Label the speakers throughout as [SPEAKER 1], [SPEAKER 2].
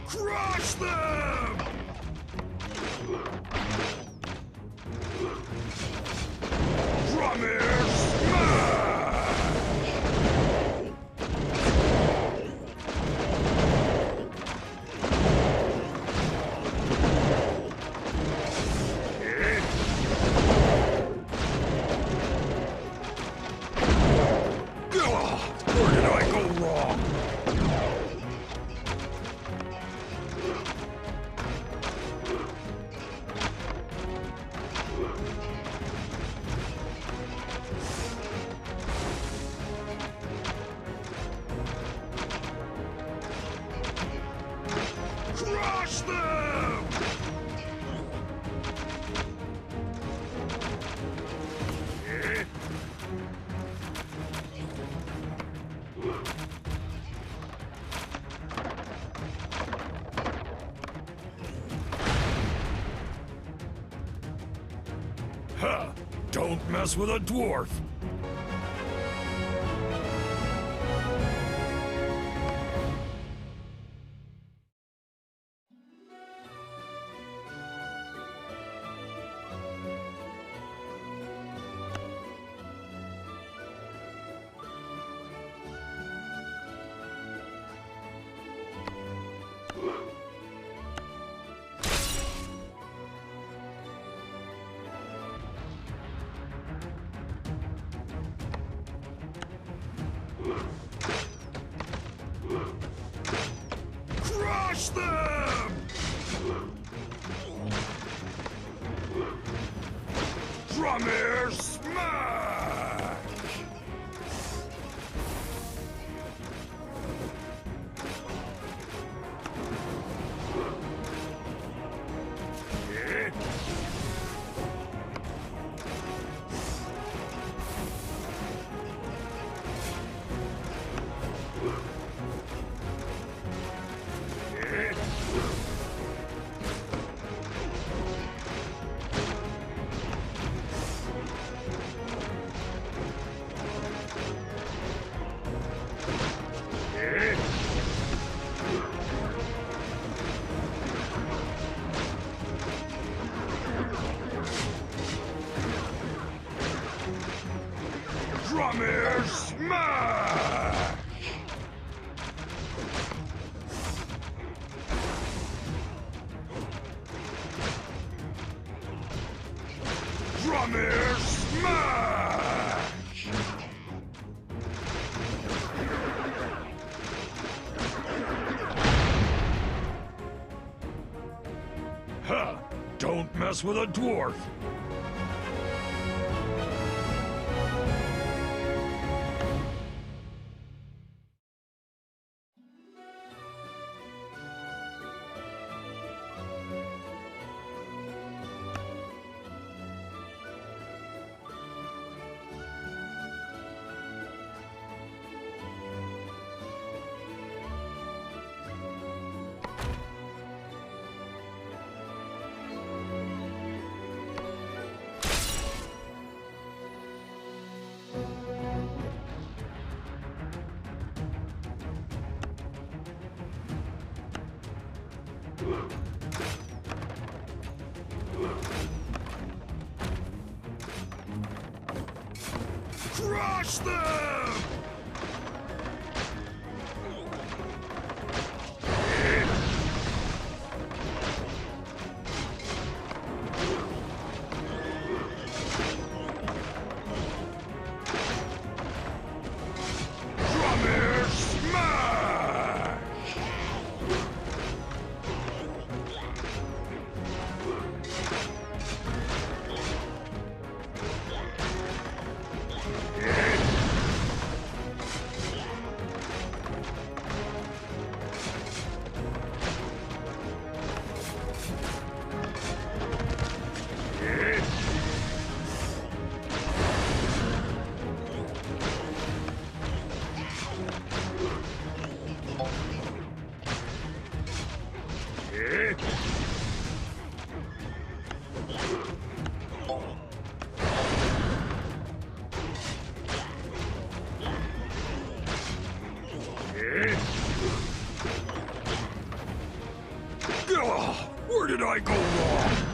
[SPEAKER 1] Crush them! Drummer smash! Where did I go wrong? Crush them! Ha! Don't mess with a dwarf! Crush them! Drummer smash! Drummer smash! Drummer smash! Ha! Don't mess with a dwarf! Crush them! Drummer smash! Ugh, where did I go wrong?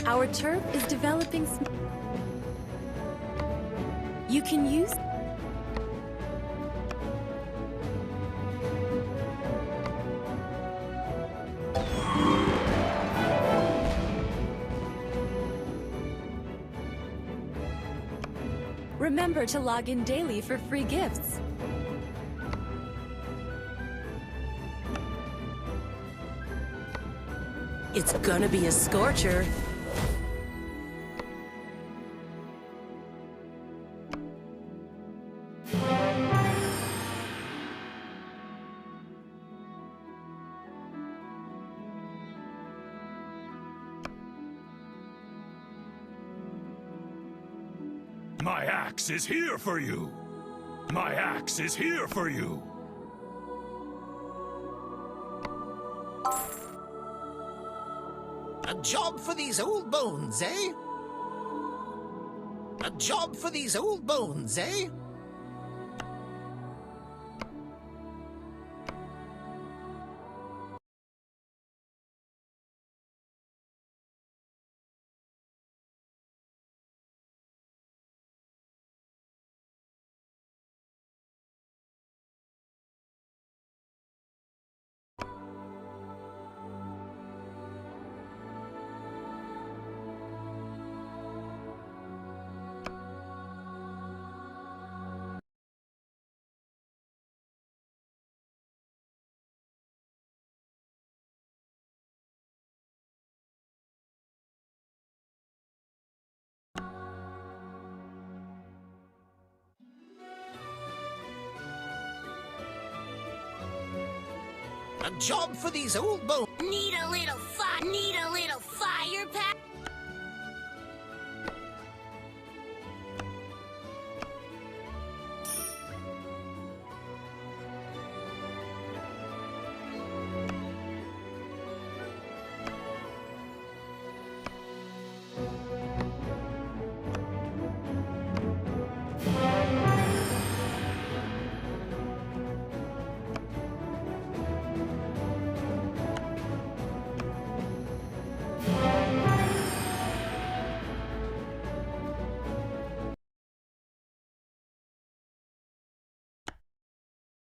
[SPEAKER 2] Our turf is developing. You can use. Remember to log in daily for free gifts. It's gonna be a scorcher.
[SPEAKER 1] My axe is here for you! My axe is here for you!
[SPEAKER 3] A job for these old bones, eh? A job for these old bones, eh? A job for these old bones.
[SPEAKER 4] Need a little fire pack?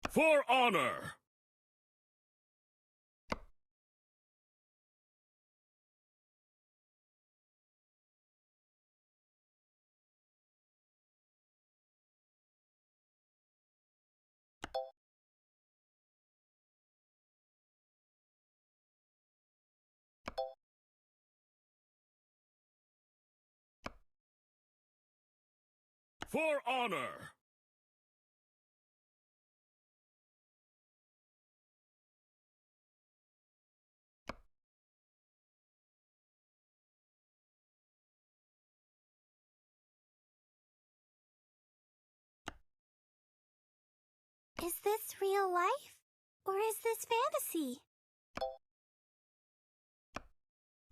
[SPEAKER 1] For honor! For honor!
[SPEAKER 4] Is this real life? Or is this fantasy?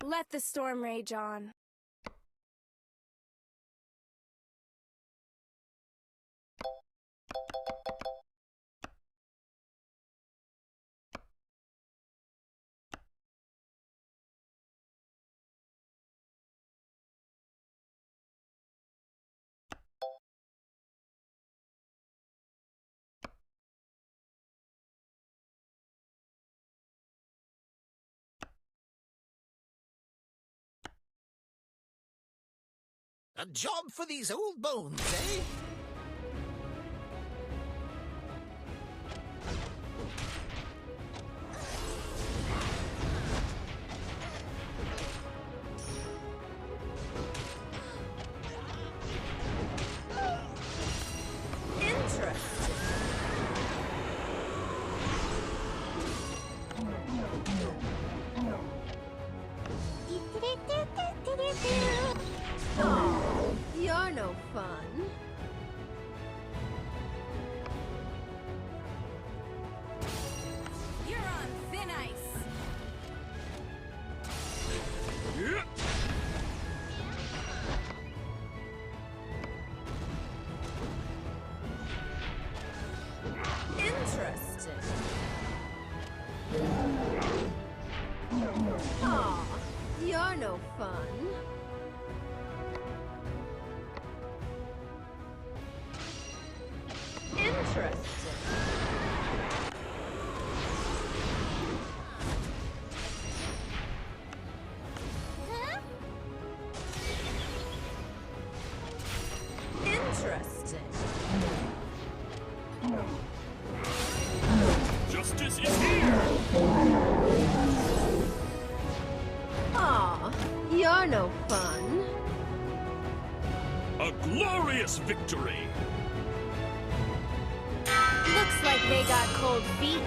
[SPEAKER 4] Let the storm rage on.
[SPEAKER 3] A job for these old bones, eh?
[SPEAKER 2] You're no fun.
[SPEAKER 4] You're on thin ice.
[SPEAKER 1] Yeah.
[SPEAKER 2] Interesting. Aw, you're no fun. Interesting.
[SPEAKER 4] Huh?
[SPEAKER 2] Interesting.
[SPEAKER 1] Justice is here!
[SPEAKER 2] Aw, you're no fun.
[SPEAKER 1] A glorious victory!
[SPEAKER 4] Looks like they got cold feet.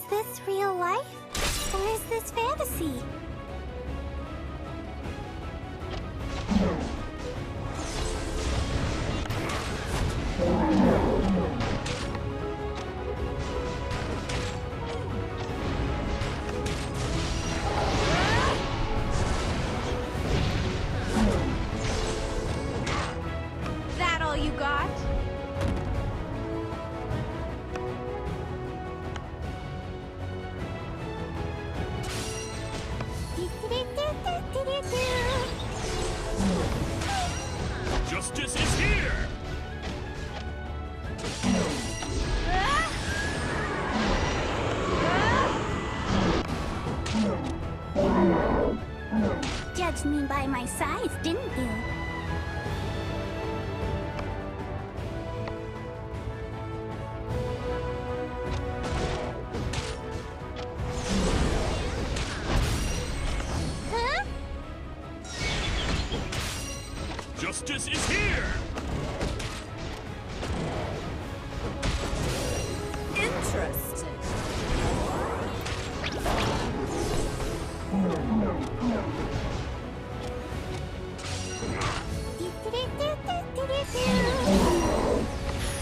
[SPEAKER 4] this real life? Or is this fantasy?
[SPEAKER 2] That all you got?
[SPEAKER 1] Justice is here!
[SPEAKER 4] Judged me by my size, didn't you? Huh?
[SPEAKER 1] Justice is here!
[SPEAKER 2] Interesting.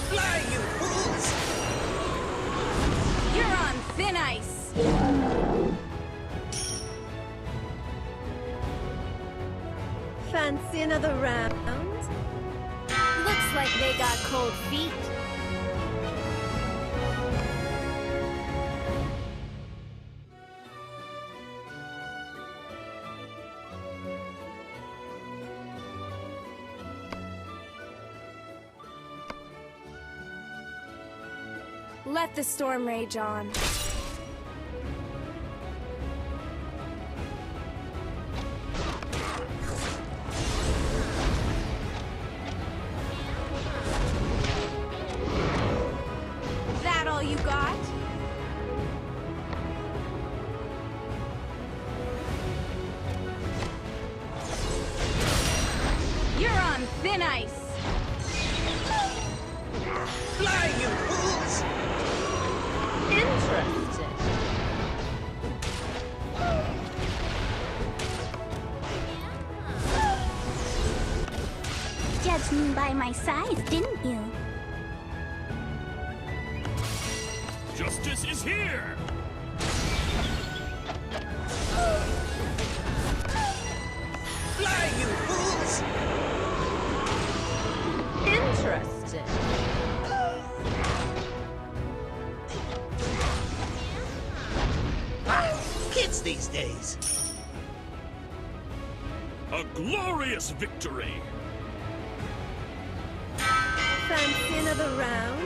[SPEAKER 3] Fly, you fools!
[SPEAKER 2] You're on thin ice. Fancy another round? Looks like they got cold feet. Let the storm rage on. That all you got? You're on thin ice.
[SPEAKER 3] Fly, you fools!
[SPEAKER 2] Interesting.
[SPEAKER 4] Judged me by my size, didn't you?
[SPEAKER 1] Justice is here!
[SPEAKER 3] Fly, you fools!
[SPEAKER 2] Interesting.
[SPEAKER 3] Kids these days.
[SPEAKER 1] A glorious victory!
[SPEAKER 2] Fancy another round?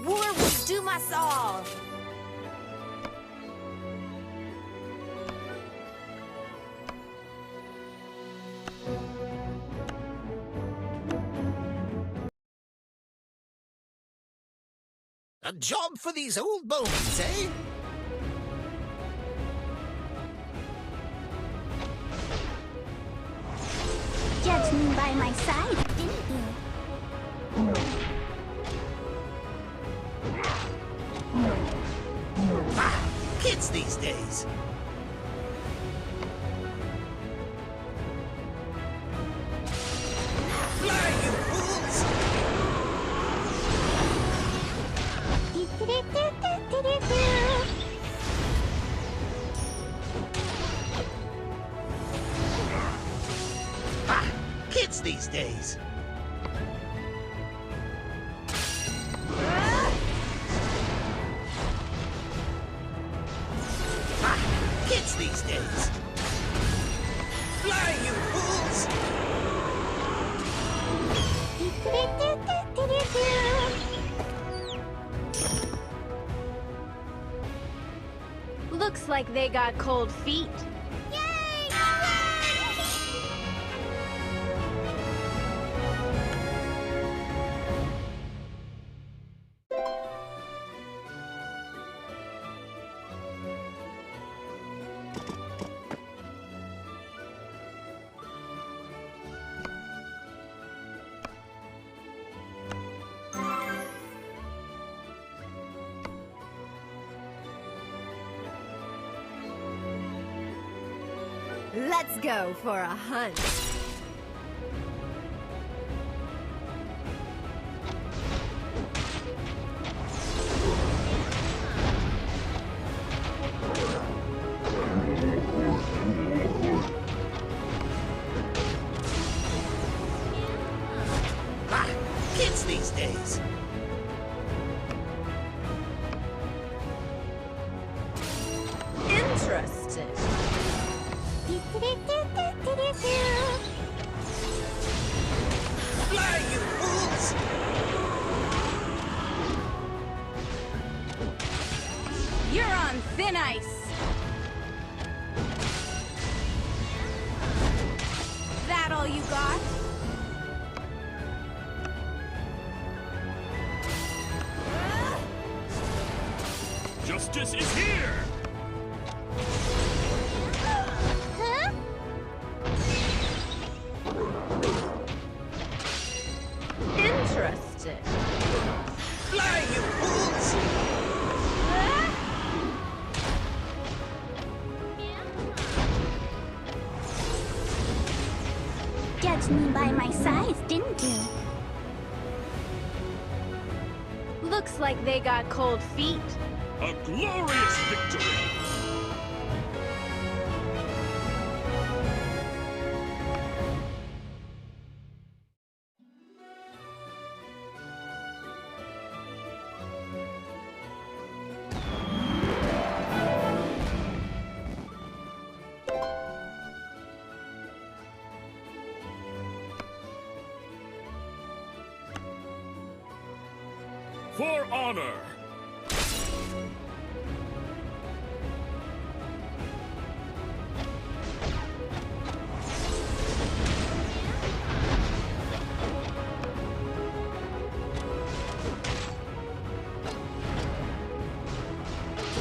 [SPEAKER 4] War will doom us all!
[SPEAKER 3] A job for these old bones, eh?
[SPEAKER 4] Judged me by my size, didn't you?
[SPEAKER 3] Kids these days. Fly, you fools! Kids these days. Kids these days. Fly, you fools!
[SPEAKER 2] Looks like they got cold feet.
[SPEAKER 4] Yay!
[SPEAKER 2] Let's go for a hunt.
[SPEAKER 3] Ah, kids these days.
[SPEAKER 2] Interesting.
[SPEAKER 3] Fly, you fools!
[SPEAKER 2] You're on thin ice. That all you got?
[SPEAKER 1] Justice is here!
[SPEAKER 4] Huh?
[SPEAKER 2] Interesting.
[SPEAKER 3] Fly, you fools!
[SPEAKER 4] Judged me by my size, didn't you?
[SPEAKER 2] Looks like they got cold feet.
[SPEAKER 1] A glorious victory! For honor!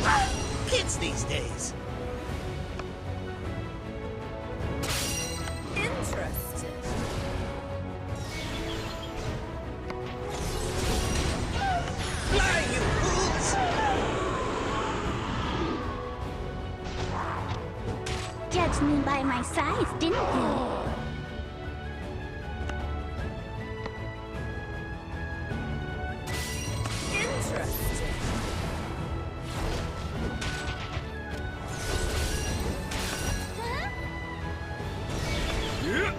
[SPEAKER 3] Ah, kids these days.
[SPEAKER 2] Interesting.
[SPEAKER 3] Fly, you fools!
[SPEAKER 4] Judged me by my size, didn't you?
[SPEAKER 2] Interesting.
[SPEAKER 1] Yeah.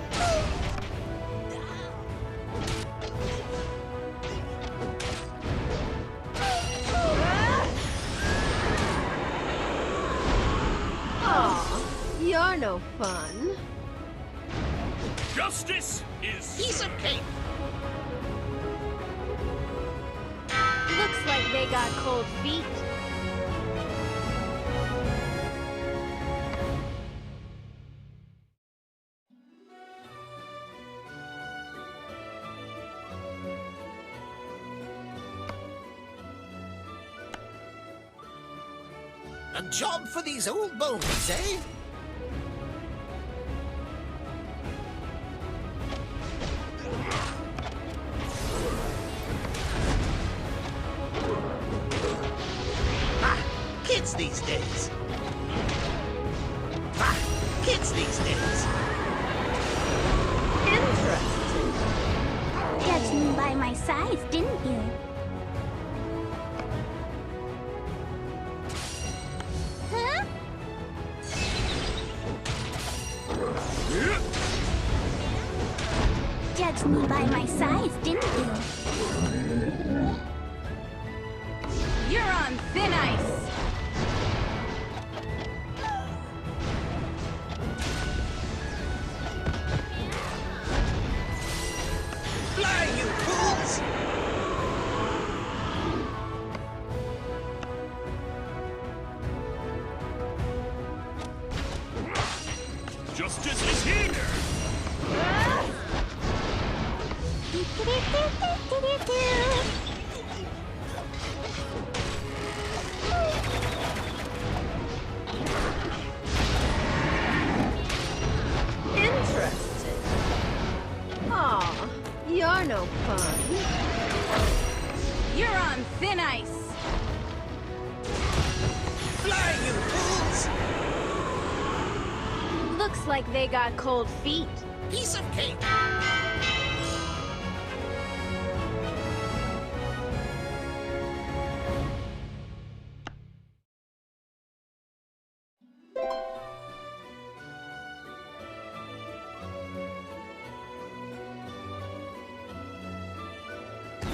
[SPEAKER 2] Aw, you're no fun.
[SPEAKER 1] Justice is
[SPEAKER 3] Piece of cake.
[SPEAKER 2] Looks like they got cold feet.
[SPEAKER 3] A job for these old bones, eh? Ah, kids these days. Ah, kids these days.
[SPEAKER 2] Interesting.
[SPEAKER 4] Judged me by my size, didn't you? Huh?
[SPEAKER 1] Yeah.
[SPEAKER 4] Judged me by my size, didn't you?
[SPEAKER 2] You're on thin ice.
[SPEAKER 3] Fly, you fools!
[SPEAKER 1] Justice is here!
[SPEAKER 2] fun. You're on thin ice.
[SPEAKER 3] Fly, you fools!
[SPEAKER 2] Looks like they got cold feet.
[SPEAKER 3] Piece of cake.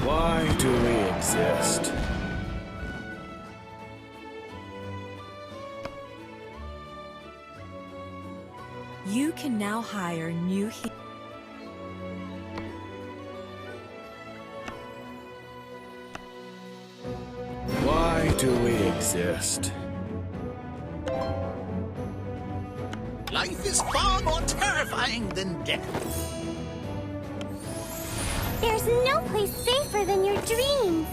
[SPEAKER 5] Why do we exist?
[SPEAKER 6] You can now hire new
[SPEAKER 5] Why do we exist?
[SPEAKER 3] Life is far more terrifying than death.
[SPEAKER 4] There's no place safer than your dreams.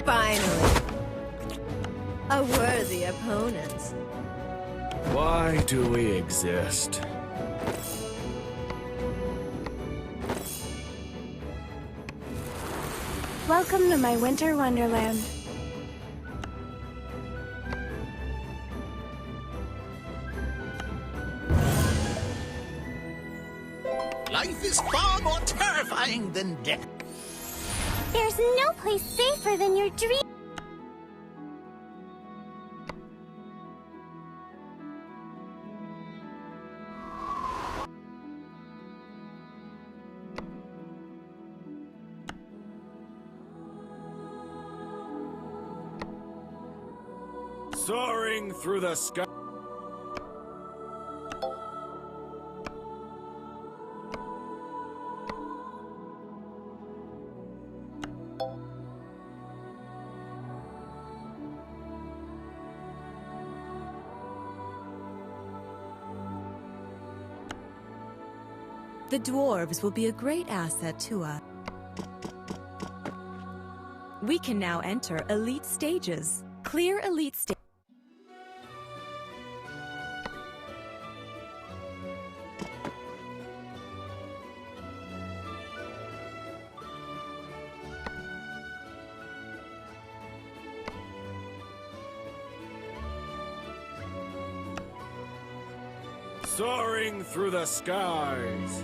[SPEAKER 6] Finally, a worthy opponent.
[SPEAKER 5] Why do we exist?
[SPEAKER 2] Welcome to my winter wonderland.
[SPEAKER 3] Life is far more terrifying than death.
[SPEAKER 4] There's no place safer than your dreams.
[SPEAKER 5] Soaring through the sky.
[SPEAKER 6] The dwarves will be a great asset to us. We can now enter elite stages. Clear elite stage.
[SPEAKER 5] Soaring through the skies.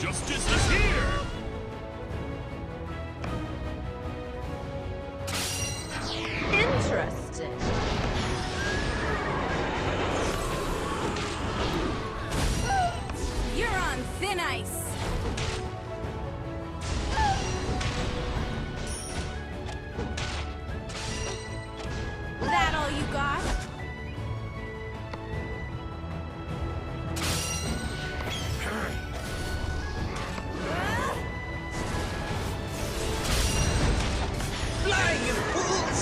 [SPEAKER 1] Justice is here!
[SPEAKER 2] Interesting. You're on thin ice. That all you got?
[SPEAKER 3] Fly, you fools!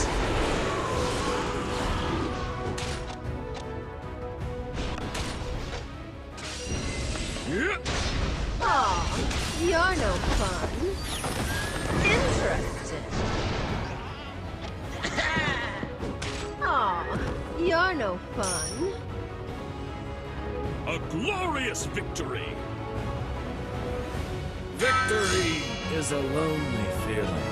[SPEAKER 2] Aw, you're no fun. Interesting. Aw, you're no fun.
[SPEAKER 1] A glorious victory!
[SPEAKER 5] Victory is a lonely feeling.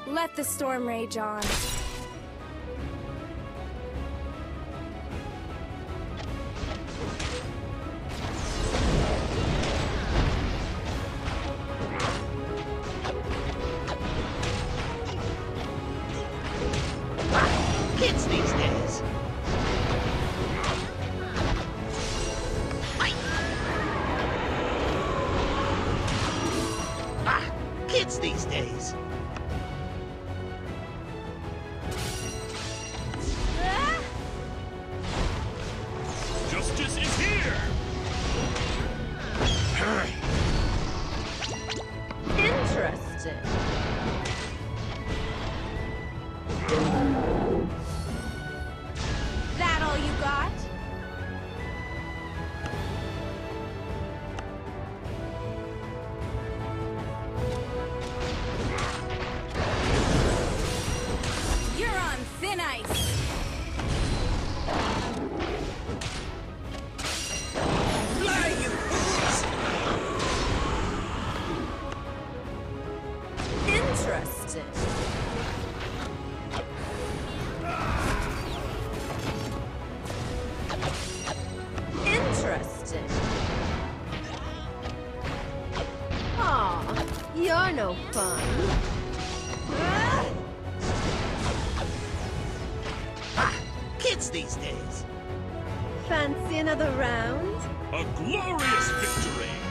[SPEAKER 2] Let the storm rage on.
[SPEAKER 3] Kids these days. Hi. Kids these days.
[SPEAKER 2] You're no fun.
[SPEAKER 3] Kids these days.
[SPEAKER 2] Fancy another round?
[SPEAKER 1] A glorious victory!